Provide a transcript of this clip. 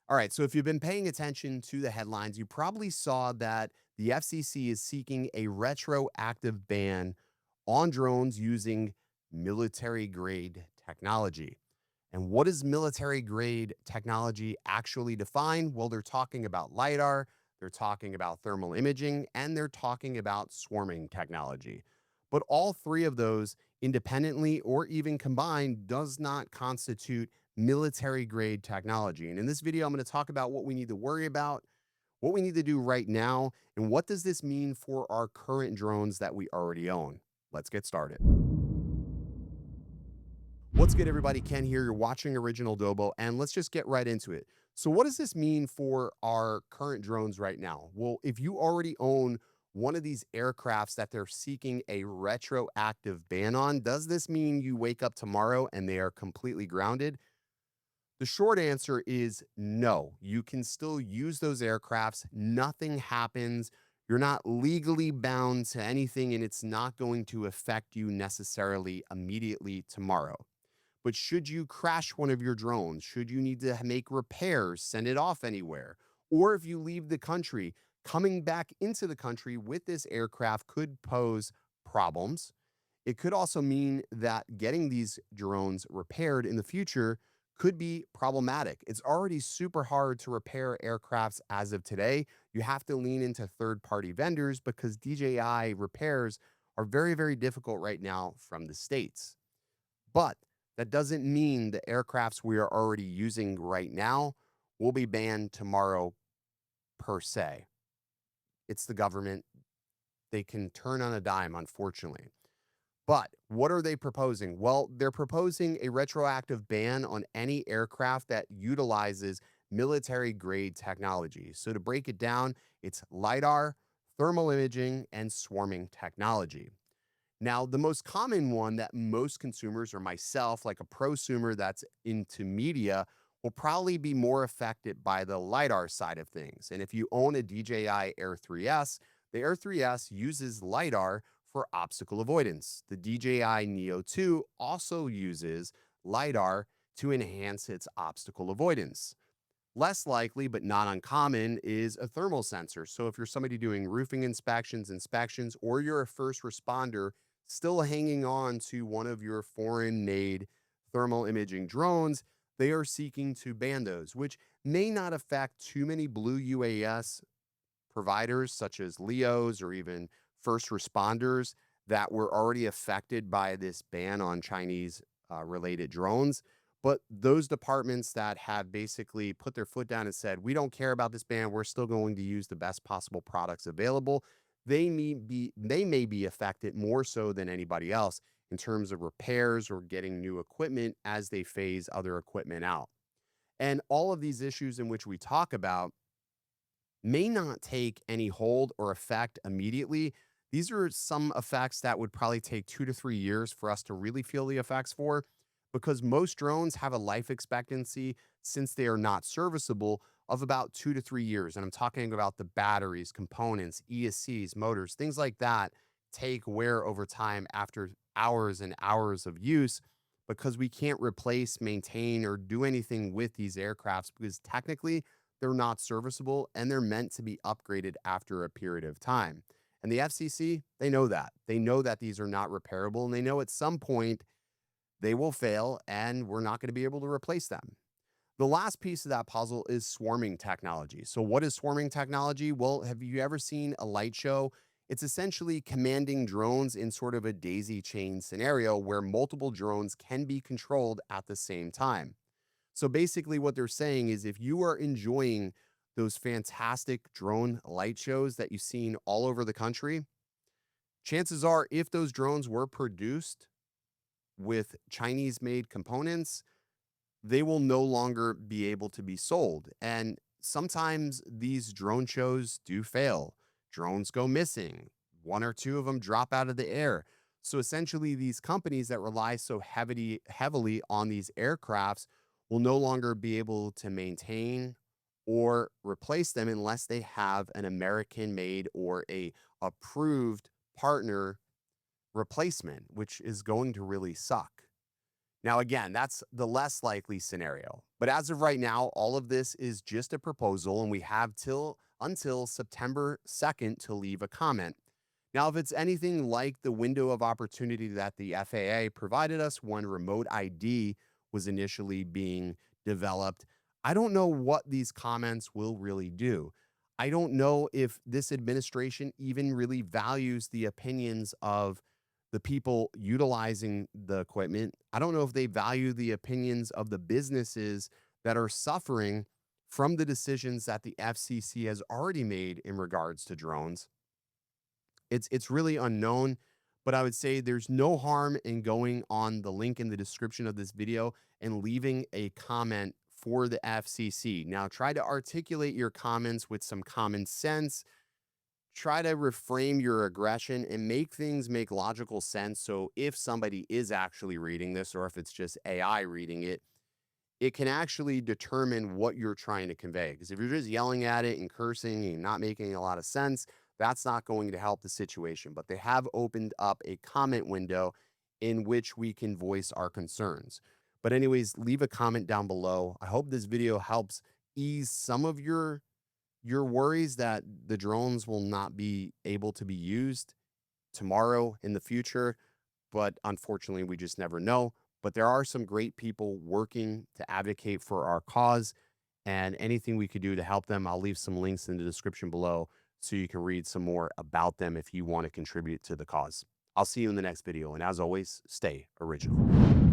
All right, so if you've been paying attention to the headlines, you probably saw that the FCC is seeking a retroactive ban on drones using military grade technology. And what does military grade technology actually define? Well, they're talking about LiDAR, they're talking about thermal imaging, and they're talking about swarming technology. But all three of those, independently or even combined, does not constitute military grade technology. And in this video, I'm going to talk about what we need to worry about, what we need to do right now, and what does this mean for our current drones that we already own. Let's get started. What's good, everybody? Ken here. You're watching Original Dobo, and let's just get right into it. So, what does this mean for our current drones right now? Well, if you already own one of these aircrafts that they're seeking a retroactive ban on, does this mean you wake up tomorrow and they are completely grounded? The short answer is no. You can still use those aircrafts. Nothing happens. You're not legally bound to anything, and it's not going to affect you necessarily immediately tomorrow. But should you crash one of your drones, should you need to make repairs, send it off anywhere, or if you leave the country, coming back into the country with this aircraft could pose problems. It could also mean that getting these drones repaired in the future could be problematic. It's already super hard to repair aircrafts as of today. You have to lean into third party vendors because DJI repairs are very, very difficult right now from the States. But that doesn't mean the aircrafts we are already using right now will be banned tomorrow per se. It's the government. They can turn on a dime, unfortunately. But what are they proposing? Well, they're proposing a retroactive ban on any aircraft that utilizes military grade technology. So, to break it down, it's LiDAR, thermal imaging, and swarming technology. Now, the most common one that most consumers or myself, like a prosumer that's into media, will probably be more affected by the LiDAR side of things. And if you own a DJI Air 3S, the Air 3S uses LiDAR for obstacle avoidance. The DJI Neo 2 also uses LiDAR to enhance its obstacle avoidance. Less likely, but not uncommon, is a thermal sensor. So if you're somebody doing roofing inspections, or you're a first responder still hanging on to one of your foreign made thermal imaging drones, they are seeking to ban those, which may not affect too many blue UAS providers such as LEOs or even first responders that were already affected by this ban on Chinese related drones. But those departments that have basically put their foot down and said, we don't care about this ban, we're still going to use the best possible products available, they may be affected more so than anybody else in terms of repairs or getting new equipment as they phase other equipment out. And all of these issues in which we talk about may not take any hold or effect immediately. These are some effects that would probably take 2 to 3 years for us to really feel the effects for, because most drones have a life expectancy, since they are not serviceable, of about 2 to 3 years. And I'm talking about the batteries, components, ESCs, motors, things like that take wear over time after hours and hours of use, because we can't replace, maintain, or do anything with these aircrafts because technically they're not serviceable and they're meant to be upgraded after a period of time. And the FCC, they know that. They know that these are not repairable, and they know at some point they will fail and we're not going to be able to replace them. The last piece of that puzzle is swarming technology. So, what is swarming technology? Well, have you ever seen a light show? It's essentially commanding drones in sort of a daisy chain scenario where multiple drones can be controlled at the same time. So basically, what they're saying is if you are enjoying those fantastic drone light shows that you've seen all over the country, chances are, if those drones were produced with Chinese made components, they will no longer be able to be sold. And sometimes these drone shows do fail. Drones go missing, one or two of them drop out of the air. So essentially, these companies that rely so heavily on these aircrafts will no longer be able to maintain or replace them unless they have an American made or a approved partner replacement, which is going to really suck. Now, again, that's the less likely scenario. But as of right now, all of this is just a proposal, and we have till until September 2nd to leave a comment. Now, if it's anything like the window of opportunity that the FAA provided us when remote ID was initially being developed, I don't know what these comments will really do. I don't know if this administration even really values the opinions of the people utilizing the equipment. I don't know if they value the opinions of the businesses that are suffering from the decisions that the FCC has already made in regards to drones. It's really unknown, but I would say there's no harm in going on the link in the description of this video and leaving a comment for the FCC. Now, try to articulate your comments with some common sense. Try to reframe your aggression and make things make logical sense. So if somebody is actually reading this, or if it's just AI reading it, it can actually determine what you're trying to convey. Because if you're just yelling at it and cursing and not making a lot of sense, that's not going to help the situation. But they have opened up a comment window in which we can voice our concerns. But anyways, leave a comment down below. I hope this video helps ease some of your worries that the drones will not be able to be used tomorrow in the future, but unfortunately, we just never know. But there are some great people working to advocate for our cause, and anything we could do to help them, I'll leave some links in the description below so you can read some more about them if you want to contribute to the cause. I'll see you in the next video, and as always, stay original.